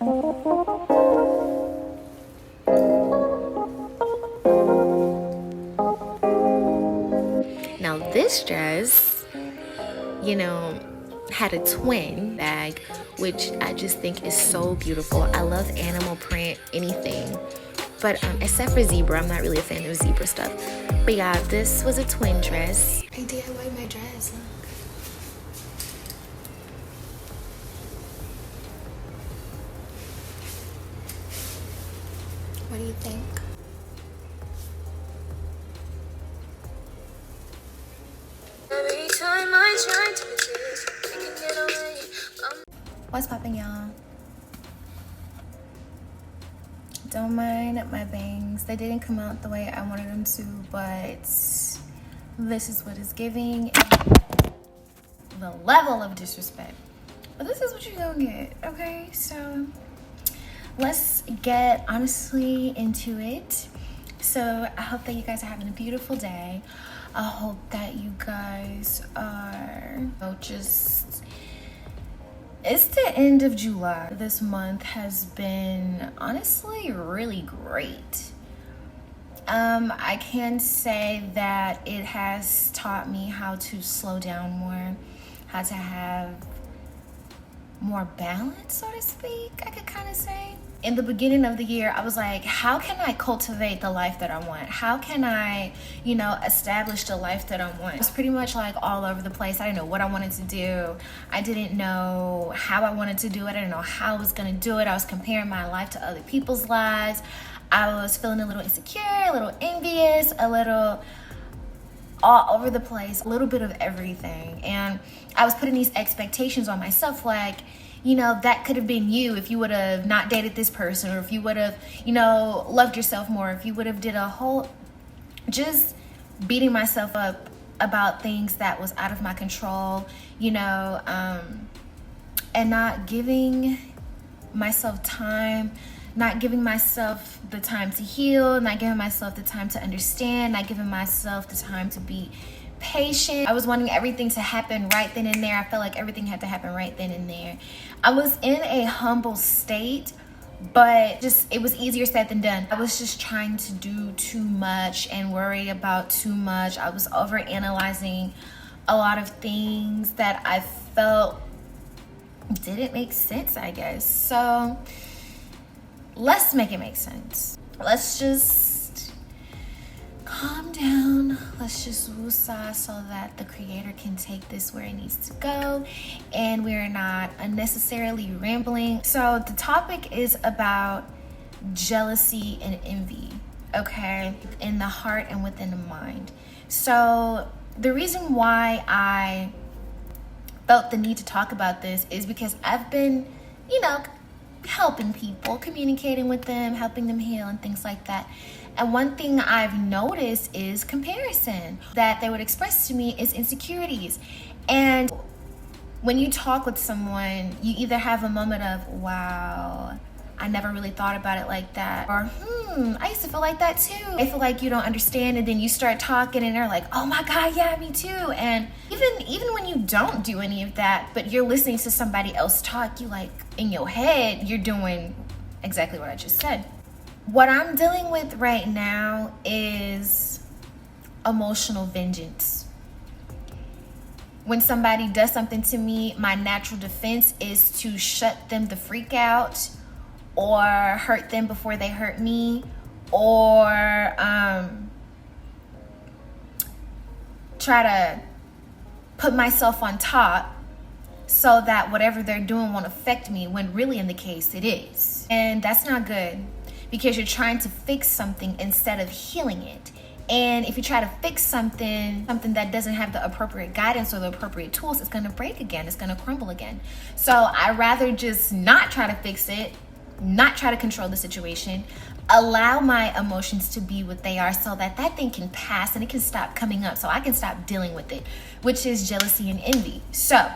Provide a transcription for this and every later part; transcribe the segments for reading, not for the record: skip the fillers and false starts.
Now this dress, had a twin bag, which I just think is so beautiful. I love animal print, anything. But except for zebra, I'm not really a fan of zebra stuff. But yeah, this was a twin dress. I DIY my dress, look. What do you think? Every time I try to resist, I can get away. What's poppin', y'all? Don't mind my bangs. They didn't come out the way I wanted them to, but this is what it's giving. The level of disrespect. But this is what you're gonna get, okay? So let's get honestly into it. So I hope that you guys are having a beautiful day. I hope that you guys are it's the end of July. This month has been honestly really great. I can say that it has taught me how to slow down more, how to have more balance, so to speak, I could kind of say. In the beginning of the year, I was like, how can I cultivate the life that I want? How can I, establish the life that I want? It was pretty much like all over the place. I didn't know what I wanted to do. I didn't know how I wanted to do it. I didn't know how I was gonna do it. I was comparing my life to other people's lives. I was feeling a little insecure, a little envious, a little all over the place, a little bit of everything. And I was putting these expectations on myself, like, that could have been you if you would have not dated this person, or if you would have, loved yourself more, if you would have did a whole, just beating myself up about things that was out of my control, and not giving myself time, not giving myself the time to heal, not giving myself the time to understand, not giving myself the time to be patient. I was wanting everything to happen right then and there. I felt like everything had to happen right then and there. I was in a humble state, but it was easier said than done. I was just trying to do too much and worry about too much. I was overanalyzing a lot of things that I felt didn't make sense, I guess. So let's make it make sense. Let's just calm down. Let's just woosah so that the creator can take this where it needs to go and we're not unnecessarily rambling. So the topic is about jealousy and envy, okay, in the heart and within the mind. So the reason why I felt the need to talk about this is because I've been, helping people, communicating with them, helping them heal and things like that. And one thing I've noticed is comparison that they would express to me is insecurities. And when you talk with someone, you either have a moment of, wow, I never really thought about it like that, or I used to feel like that too. They feel like you don't understand, and then you start talking and they're like, oh my God, yeah, me too. And even when you don't do any of that, but you're listening to somebody else talk, you like in your head, you're doing exactly what I just said. What I'm dealing with right now is emotional vengeance. When somebody does something to me, my natural defense is to shut them the freak out, or hurt them before they hurt me, or try to put myself on top so that whatever they're doing won't affect me, when really in the case it is. And that's not good, because you're trying to fix something instead of healing it. And if you try to fix something that doesn't have the appropriate guidance or the appropriate tools, it's gonna break again, it's gonna crumble again. So I'd rather just not try to fix it, not try to control the situation, allow my emotions to be what they are so that thing can pass and it can stop coming up, so I can stop dealing with it, which is jealousy and envy. So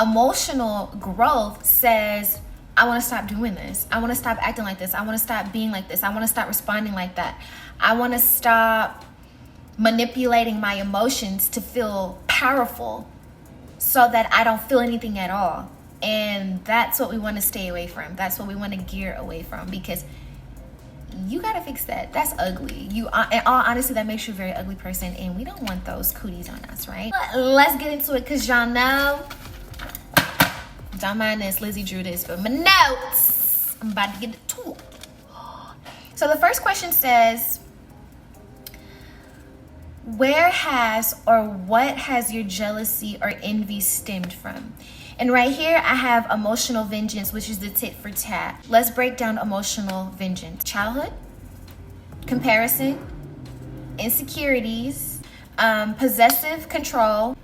emotional growth says, I want to stop doing this. I want to stop acting like this. I want to stop being like this. I want to stop responding like that. I want to stop manipulating my emotions to feel powerful so that I don't feel anything at all. And that's what we want to stay away from. That's what we want to gear away from, because you got to fix that. That's ugly. In all honesty, that makes you a very ugly person, and we don't want those cooties on us, right? But let's get into it, because y'all know, don't mind this, Lizzie drew this for my notes. I'm about to get to it. So the first question says, where has or what has your jealousy or envy stemmed from? And right here, I have emotional vengeance, which is the tit for tat. Let's break down emotional vengeance. Childhood, comparison, insecurities, possessive control.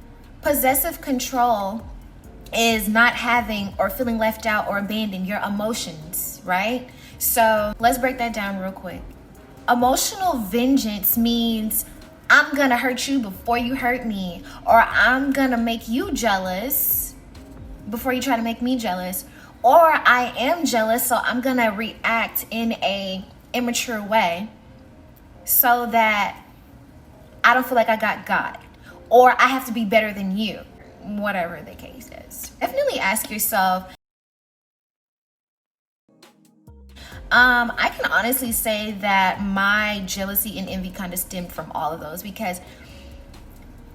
Possessive control is not having or feeling left out or abandoned, your emotions, right? So let's break that down real quick. Emotional vengeance means I'm gonna hurt you before you hurt me, or I'm gonna make you jealous before you try to make me jealous, or I am jealous, so I'm gonna react in a immature way so that I don't feel like I got, or I have to be better than you, whatever the case is. Definitely ask yourself. I can honestly say that my jealousy and envy kind of stemmed from all of those, because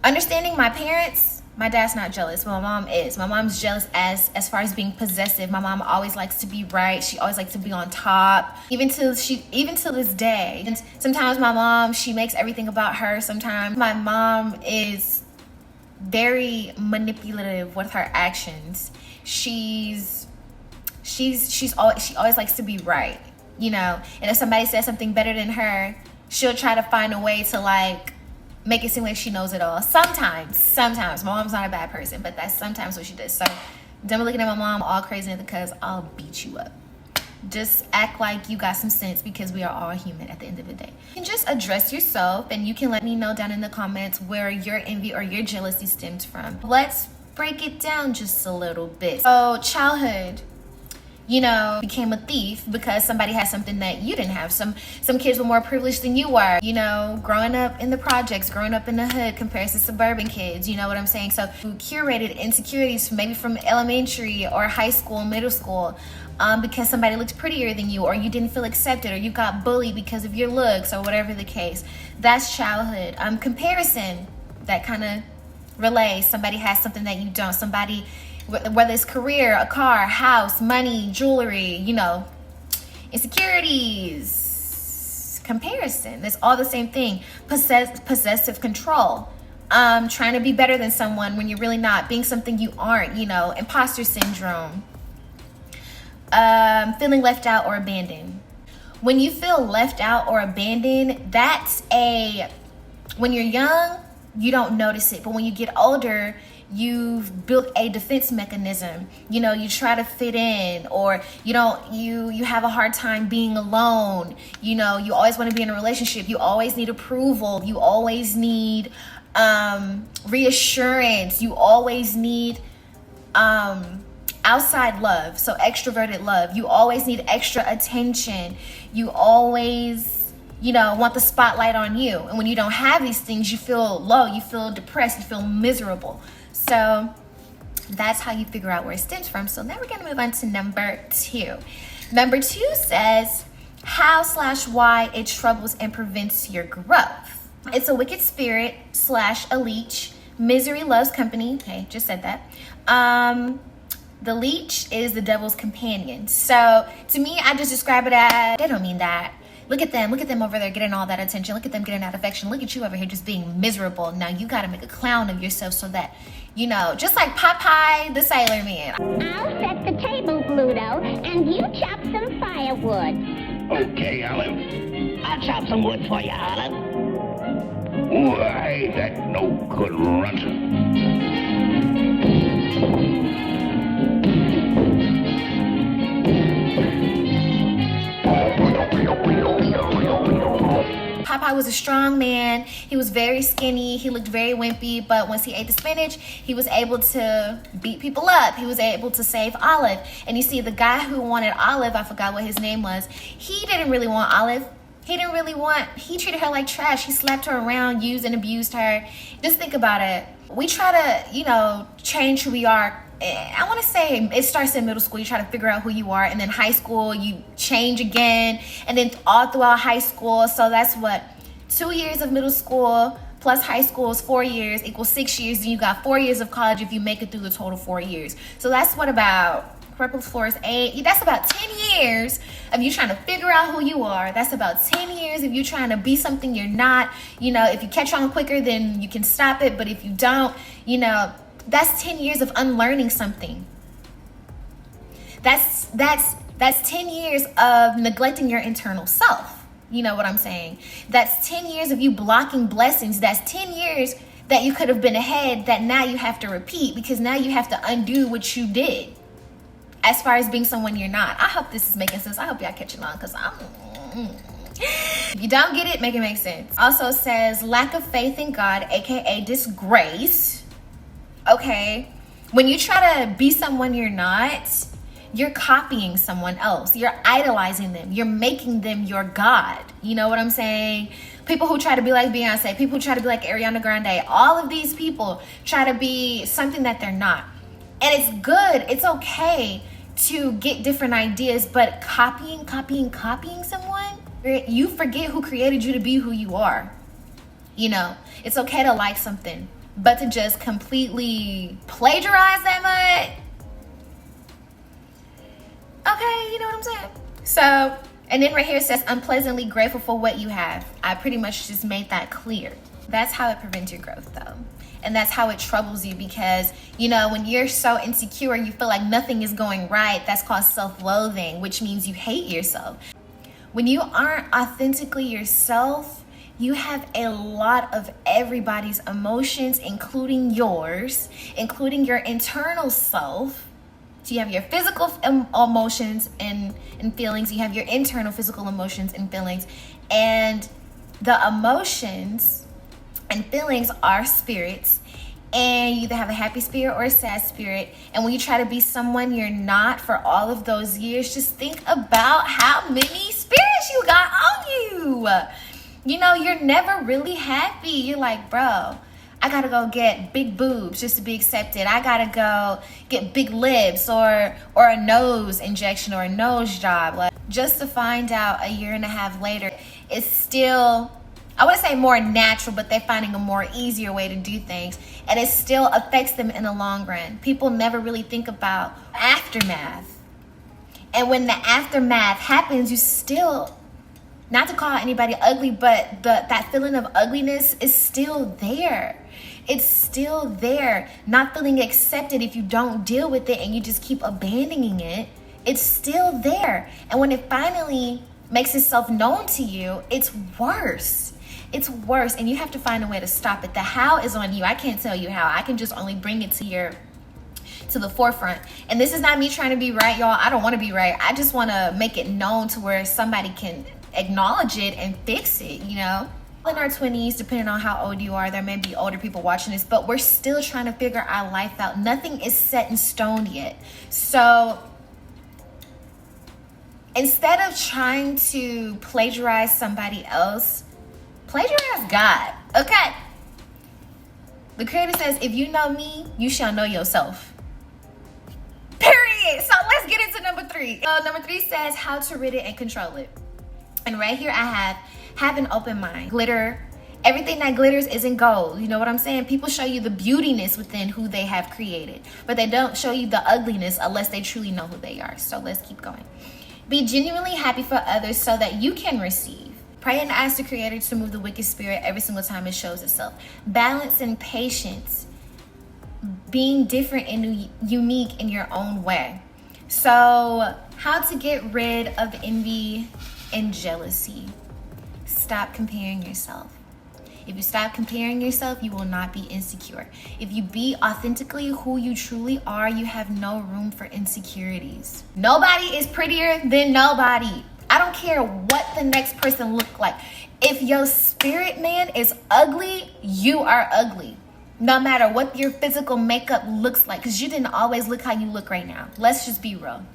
understanding my parents, my dad's not jealous, but my mom is. My mom's jealous as far as being possessive. My mom always likes to be right. She always likes to be on top, even till this day. And sometimes my mom, she makes everything about her. Sometimes my mom is very manipulative with her actions. She always likes to be right, you know. And if somebody says something better than her, she'll try to find a way to like make it seem like she knows it all. Sometimes my mom's not a bad person, but that's sometimes what she does. So don't be looking at my mom all crazy because I'll beat you up. Just act like you got some sense, because we are all human at the end of the day. You can just address yourself, and you can let me know down in the comments where your envy or your jealousy stems from. Let's break it down just a little bit. So childhood, you know, became a thief because somebody had something that you didn't have. Some kids were more privileged than you were, you know, growing up in the projects, growing up in the hood compared to suburban kids, you know what I'm saying? So you curated insecurities maybe from elementary or high school, middle school, because somebody looked prettier than you, or you didn't feel accepted, or you got bullied because of your looks, or whatever the case. That's childhood. Comparison, that kind of relays. Somebody has something that you don't. Somebody, whether it's career, a car, house, money, jewelry, you know. Insecurities, comparison, that's all the same thing. Possessive control, trying to be better than someone when you're really not, being something you aren't, you know. Imposter syndrome, feeling left out or abandoned. When you feel left out or abandoned, when you're young, you don't notice it, but when you get older, you've built a defense mechanism. You know, you try to fit in, or you have a hard time being alone. You know, you always want to be in a relationship. You always need approval. You always need reassurance. You always need outside love, so extroverted love. You always need extra attention. You always, you know, want the spotlight on you. And when you don't have these things, you feel low, you feel depressed, you feel miserable. So that's how you figure out where it stems from. So now we're going to move on to number 2. Number 2 says, how/why it troubles and prevents your growth. It's a wicked spirit / a leech. Misery loves company. Okay, just said that. The leech is the devil's companion. So to me, I just describe it as, they don't mean that. Look at them over there getting all that attention. Look at them getting that affection. Look at you over here just being miserable. Now you got to make a clown of yourself so that, you know, just like Popeye the Sailor Man. I'll set the table, Bluto, and you chop some firewood. Okay, Olive. I'll chop some wood for you, Olive. Why, that no good runt. Popeye was a strong man. He was very skinny. He looked very wimpy, but once he ate the spinach, he was able to beat people up. He was able to save Olive. And you see, the guy who wanted Olive, I forgot what his name was, he didn't really want Olive. He treated her like trash. He slapped her around, used and abused her. Just think about it. We try to, you know, change who we are I want to say it starts in middle school. You try to figure out who you are, and then high school you change again, and then all throughout high school. So that's what 2 years of middle school plus high school is 4 years equals 6 years. Then you got 4 years of college if you make it through the total 4 years. So that's what about 4 plus 4 is 8. That's about 10 years of you trying to figure out who you are. That's about 10 years of you trying to be something you're not. You know, if you catch on quicker, then you can stop it. But if you don't, you know, that's 10 years of unlearning something. That's 10 years of neglecting your internal self. You know what I'm saying? That's 10 years of you blocking blessings. That's 10 years that you could have been ahead that now you have to repeat, because now you have to undo what you did as far as being someone you're not. I hope this is making sense. I hope y'all catching on, because if you don't get it, make it make sense. Also says lack of faith in God, aka disgrace. Okay, when you try to be someone you're not, you're copying someone else. You're idolizing them. You're making them your God. You know what I'm saying? People who try to be like Beyonce, people who try to be like Ariana Grande, all of these people try to be something that they're not. And it's good. It's okay to get different ideas, but copying someone, you forget who created you to be who you are. You know, it's okay to like something, but to just completely plagiarize that much, okay, you know what I'm saying? So, and then right here it says unpleasantly grateful for what you have. I pretty much just made that clear. That's how it prevents your growth, though. And that's how it troubles you, because, you know, when you're so insecure, you feel like nothing is going right. That's called self-loathing, which means you hate yourself. When you aren't authentically yourself, you have a lot of everybody's emotions, including yours, including your internal self. So you have your physical emotions and feelings. You have your internal physical emotions and feelings. And the emotions and feelings are spirits. And you either have a happy spirit or a sad spirit. And when you try to be someone you're not for all of those years, just think about how many spirits you got on you. You know, you're never really happy. You're like, bro, I gotta go get big boobs just to be accepted. I gotta go get big lips or a nose injection or a nose job, like, just to find out a year and a half later it's still, I wouldn't say more natural, but they're finding a more easier way to do things, and it still affects them in the long run. People never really think about aftermath. And when the aftermath happens, you still, not to call anybody ugly, but that feeling of ugliness is still there. It's still there. Not feeling accepted if you don't deal with it and you just keep abandoning it. It's still there. And when it finally makes itself known to you, it's worse. It's worse. And you have to find a way to stop it. The how is on you. I can't tell you how. I can just only bring it to the forefront. And this is not me trying to be right, y'all. I don't want to be right. I just want to make it known to where somebody can acknowledge it and fix it, you know? In our 20s, depending on how old you are, there may be older people watching this, but we're still trying to figure our life out. Nothing is set in stone yet. So instead of trying to plagiarize somebody else, plagiarize God, okay? The Creator says, if you know me, you shall know yourself. Period. So let's get into number 3. Number 3 says how to rid it and control it. And right here I have an open mind. Glitter. Everything that glitters isn't gold. You know what I'm saying? People show you the beautiness within who they have created, but they don't show you the ugliness unless they truly know who they are. So let's keep going. Be genuinely happy for others so that you can receive. Pray and ask the Creator to move the wicked spirit every single time it shows itself. Balance and patience. Being different and unique in your own way. So how to get rid of envy and jealousy. Stop comparing yourself. If you stop comparing yourself, you will not be insecure. If you be authentically who you truly are, you have no room for insecurities. Nobody is prettier than nobody. I don't care what the next person look like. If your spirit man is ugly, you are ugly. No matter what your physical makeup looks like, because you didn't always look how you look right now. Let's just be real.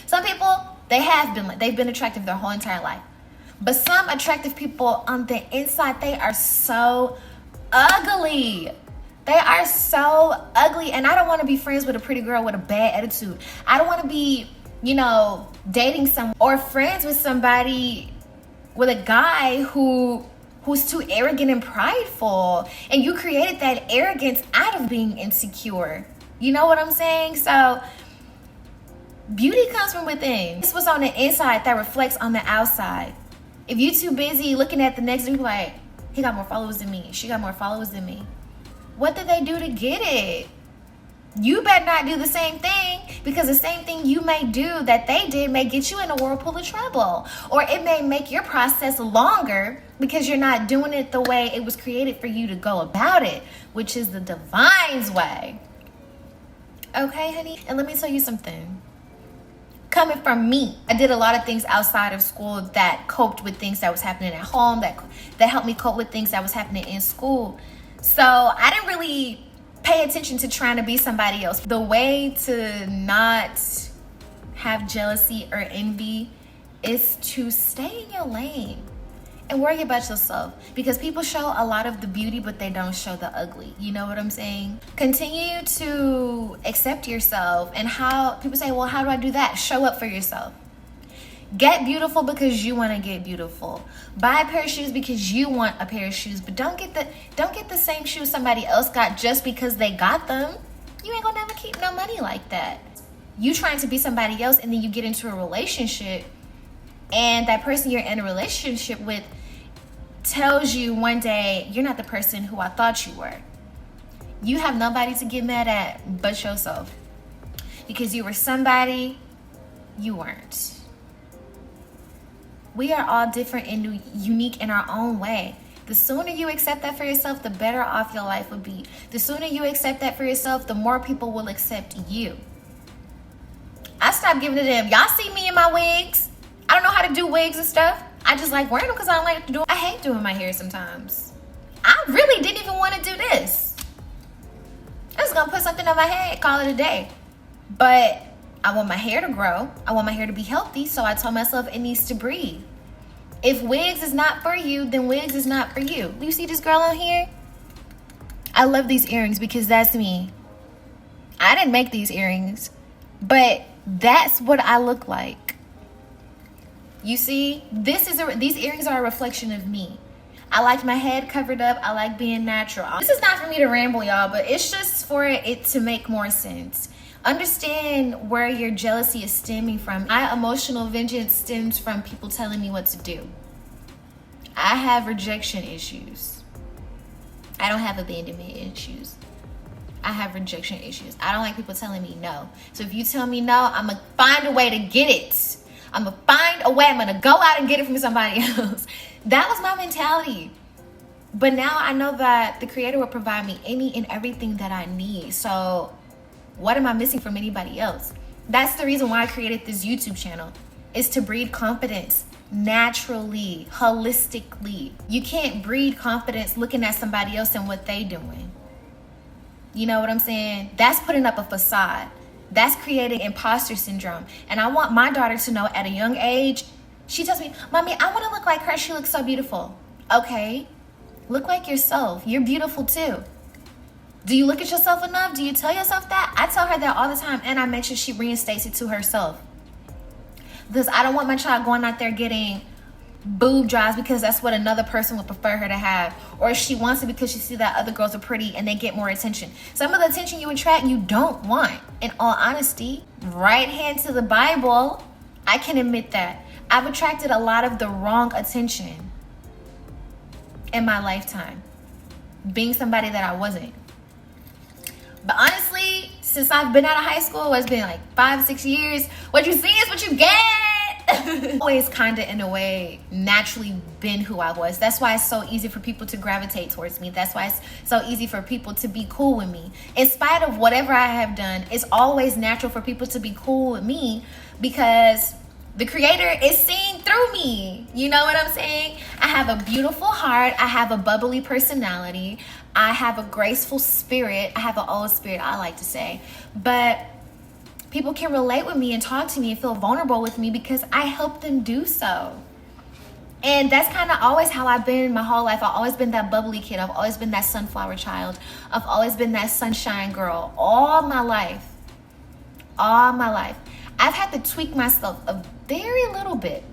Some people, they've been attractive their whole entire life. But some attractive people on the inside, they are so ugly. They are so ugly, and I don't want to be friends with a pretty girl with a bad attitude. I don't want to be, dating someone or friends with somebody, with a guy who's too arrogant and prideful. And you created that arrogance out of being insecure. You know what I'm saying? So beauty comes from within. It's what's on the inside that reflects on the outside. If you're too busy looking at the next dude like, he got more followers than me, she got more followers than me, what did they do to get it? You better not do the same thing, because the same thing you may do that they did may get you in a whirlpool of trouble. Or it may make your process longer because you're not doing it the way it was created for you to go about it, which is the divine's way. Okay, honey? And let me tell you something. Coming from me, I did a lot of things outside of school that coped with things that was happening at home, that helped me cope with things that was happening in school. So I didn't really pay attention to trying to be somebody else. The way to not have jealousy or envy is to stay in your lane and worry about yourself, because people show a lot of the beauty, but they don't show the ugly. You know what I'm saying? Continue to accept yourself. And how people say, well, how do I do that? Show up for yourself. Get beautiful because you want to get beautiful. Buy a pair of shoes because you want a pair of shoes, but don't get the same shoes somebody else got just because they got them. You ain't gonna never keep no money like that. You trying to be somebody else, and then you get into a relationship, and that person you're in a relationship with tells you one day, you're not the person who I thought you were. You have nobody to get mad at but yourself, because you were somebody you weren't. We are all different and unique in our own way. The sooner you accept that for yourself, the better off your life will be. The sooner you accept that for yourself, the more people will accept you. I stopped giving it to them. Y'all see me in my wigs? I don't know how to do wigs and stuff. I just like wearing them because I don't like to do it. I hate doing my hair sometimes. I really didn't even want to do this. I was going to put something on my head, call it a day. But I want my hair to grow. I want my hair to be healthy. So I told myself it needs to breathe. If wigs is not for you, then wigs is not for you. You see this girl on here? I love these earrings because that's me. I didn't make these earrings, but that's what I look like. You see, these earrings are a reflection of me. I like my head covered up. I like being natural. This is not for me to ramble, y'all, but it's just for it to make more sense. Understand where your jealousy is stemming from. My emotional vengeance stems from people telling me what to do. I have rejection issues. I don't have abandonment issues. I have rejection issues. I don't like people telling me no. So if you tell me no, I'm going to find a way to get it. I'm going to find a way. I'm going to go out and get it from somebody else. That was my mentality. But now I know that the Creator will provide me any and everything that I need. So what am I missing from anybody else? That's the reason why I created this YouTube channel, is to breed confidence naturally, holistically. You can't breed confidence looking at somebody else and what they doing. You know what I'm saying? That's putting up a facade. That's creating imposter syndrome. And I want my daughter to know at a young age, she tells me, Mommy, I want to look like her. She looks so beautiful. Okay, look like yourself. You're beautiful too. Do you look at yourself enough? Do you tell yourself that? I tell her that all the time, and I make sure she reinstates it to herself. Because I don't want my child going out there getting boob jobs because that's what another person would prefer her to have. Or if she wants it because she sees that other girls are pretty and they get more attention. Some of the attention you attract, you don't want. In all honesty, right hand to the Bible, I can admit that. I've attracted a lot of the wrong attention in my lifetime, being somebody that I wasn't. But honestly, since I've been out of high school, it's been like 5-6 years. What you see is what you get. Always kind of in a way naturally been who I was. That's why it's so easy for people to gravitate towards me. That's why it's so easy for people to be cool with me. In spite of whatever I have done, it's always natural for people to be cool with me because the Creator is seen through me. You know what I'm saying? I have a beautiful heart. I have a bubbly personality. I have a graceful spirit. I have an old spirit, I like to say. But people can relate with me and talk to me and feel vulnerable with me because I help them do so. And that's kind of always how I've been my whole life. I've always been that bubbly kid. I've always been that sunflower child. I've always been that sunshine girl all my life. All my life. I've had to tweak myself a very little bit.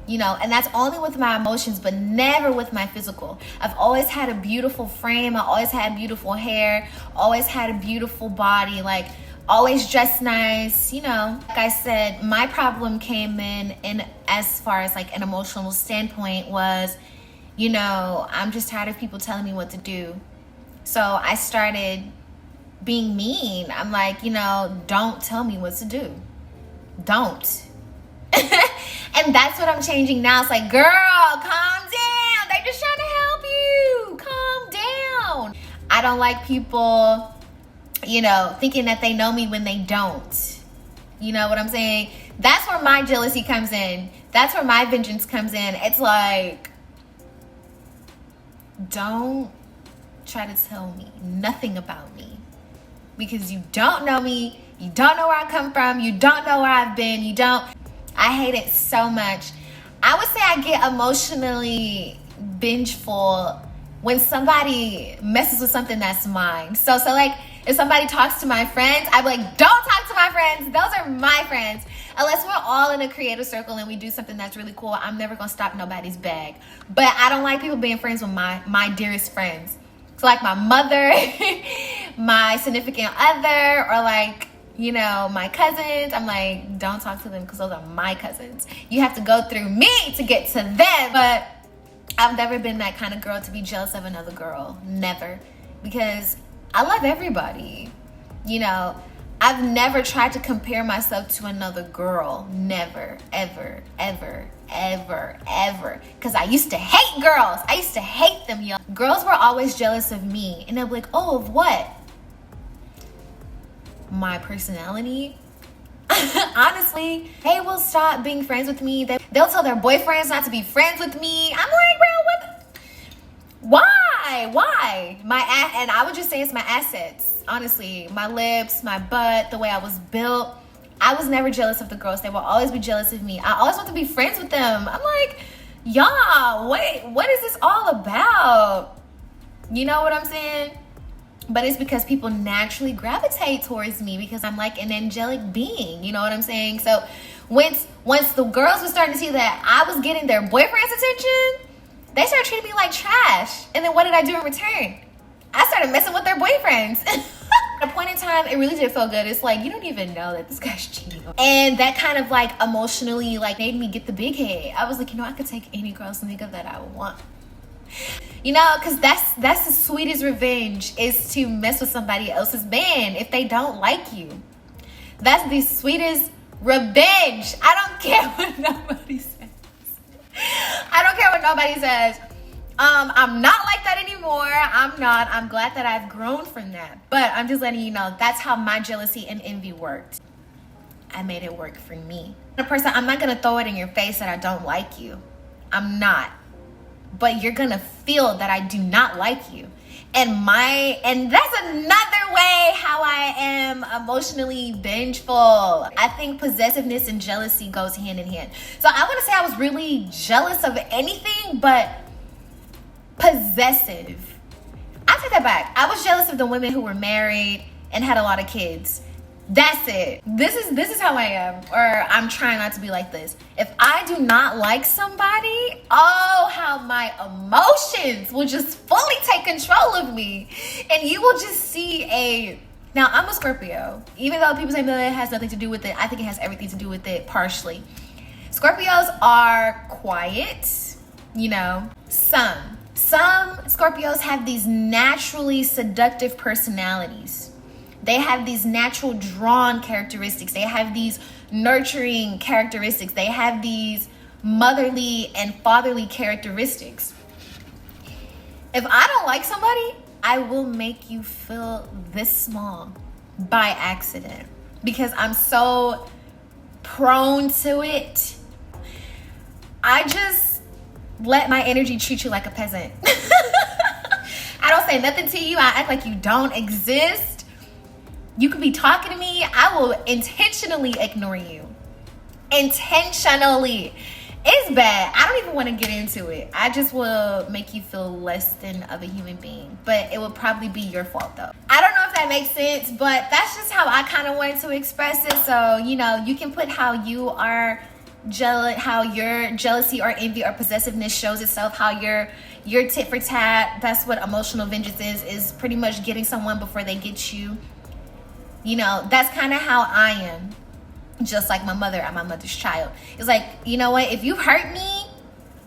You know, and that's only with my emotions, but never with my physical. I've always had a beautiful frame. I always had beautiful hair. Always had a beautiful body. Like, always dressed nice. You know, like I said, my problem came in as far as like an emotional standpoint was, you know, I'm just tired of people telling me what to do. So I started being mean. I'm like, you know, don't tell me what to do. Don't. And that's what I'm changing now. It's like, girl, calm down. They're just trying to help you. Calm down. I don't like people, you know, thinking that they know me when they don't. You know what I'm saying? That's where my jealousy comes in. That's where my vengeance comes in. It's like, don't try to tell me nothing about me. Because you don't know me. You don't know where I come from. You don't know where I've been. You don't. I hate it so much. I would say I get emotionally vengeful when somebody messes with something that's mine. So like, if somebody talks to my friends, I'd be like, don't talk to my friends. Those are my friends. Unless we're all in a creative circle and we do something that's really cool, I'm never going to stop nobody's bag. But I don't like people being friends with my dearest friends. So like my mother, my significant other, or like, you know, my cousins, I'm like, don't talk to them because those are my cousins. You have to go through me to get to them. But I've never been that kind of girl to be jealous of another girl. Never. Because I love everybody. You know, I've never tried to compare myself to another girl. Never, ever, ever, ever, ever. Because I used to hate girls. I used to hate them, y'all. Girls were always jealous of me. And they'll be like, oh, of what? My personality. Honestly, they will stop being friends with me. They'll tell their boyfriends not to be friends with me. I'm like, bro, why and I would just say it's my assets. Honestly, my lips, my butt, the way I was built. I was never jealous of the girls. They will always be jealous of me. I always want to be friends with them. I'm like, y'all, wait, what is this all about? You know what I'm saying? But it's because people naturally gravitate towards me because I'm like an angelic being. You know what I'm saying? So once the girls were starting to see that I was getting their boyfriend's attention, they started treating me like trash. And then what did I do in return? I started messing with their boyfriends. At a point in time, it really did feel good. It's like, you don't even know that this guy's cheating. And that kind of like emotionally like made me get the big head. I was like, you know, I could take any girl's nigga that I want. You know, because that's the sweetest revenge, is to mess with somebody else's man if they don't like you. That's the sweetest revenge. I don't care what nobody says. I don't care what nobody says. I'm not like that anymore. I'm not. I'm glad that I've grown from that. But I'm just letting you know, that's how my jealousy and envy worked. I made it work for me. I'm not going to throw it in your face that I don't like you. I'm not. But you're gonna feel that I do not like you. And that's another way how I am emotionally vengeful. I think possessiveness and jealousy goes hand in hand. So I wouldn't say I was really jealous of anything, but possessive. I take that back. I was jealous of the women who were married and had a lot of kids. That's it. This is how I am, or I'm trying not to be like this. If I do not like somebody, oh, how my emotions will just fully take control of me. And you will just see now I'm a Scorpio. Even though people say that it has nothing to do with it, I think it has everything to do with it partially. Scorpios are quiet, you know. Some Scorpios have these naturally seductive personalities. They have these natural drawn characteristics. They have these nurturing characteristics. They have these motherly and fatherly characteristics. If I don't like somebody, I will make you feel this small by accident because I'm so prone to it. I just let my energy treat you like a peasant. I don't say nothing to you. I act like you don't exist. You could be talking to me. I will intentionally ignore you. Intentionally. It's bad. I don't even want to get into it. I just will make you feel less than of a human being. But it will probably be your fault though. I don't know if that makes sense, but that's just how I kind of wanted to express it. So, you know, you can put how you are jealous, how your jealousy or envy or possessiveness shows itself, how your tit for tat. That's what emotional vengeance is pretty much getting someone before they get you. You know, that's kind of how I am. Just like my mother, I'm my mother's child. It's like, you know what? If you hurt me,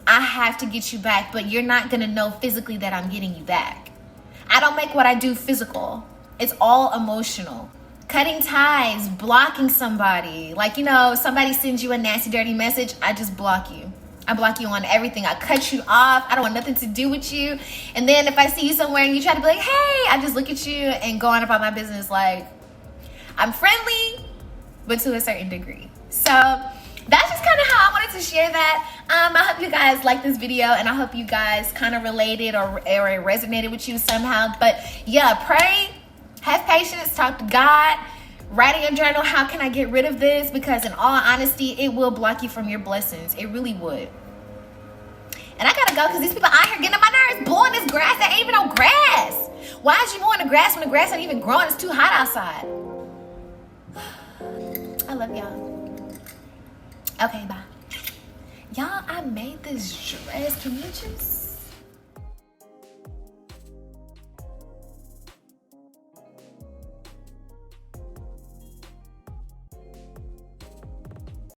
I have to get you back, but you're not going to know physically that I'm getting you back. I don't make what I do physical. It's all emotional. Cutting ties, blocking somebody. Like, you know, somebody sends you a nasty, dirty message, I just block you. I block you on everything. I cut you off. I don't want nothing to do with you. And then if I see you somewhere and you try to be like, hey, I just look at you and go on about my business like, I'm friendly, but to a certain degree. So that's just kind of how I wanted to share that. I hope you guys like this video, and I hope you guys kind of related or it resonated with you somehow. But yeah, pray, have patience, talk to God, write in your journal, how can I get rid of this? Because in all honesty, it will block you from your blessings. It really would. And I gotta go because these people out here getting on my nerves, blowing this grass that ain't even no grass. Why is you mowing the grass when the grass ain't even growing? It's too hot outside. I love y'all. Okay, bye. Y'all, I made this dress. Can you just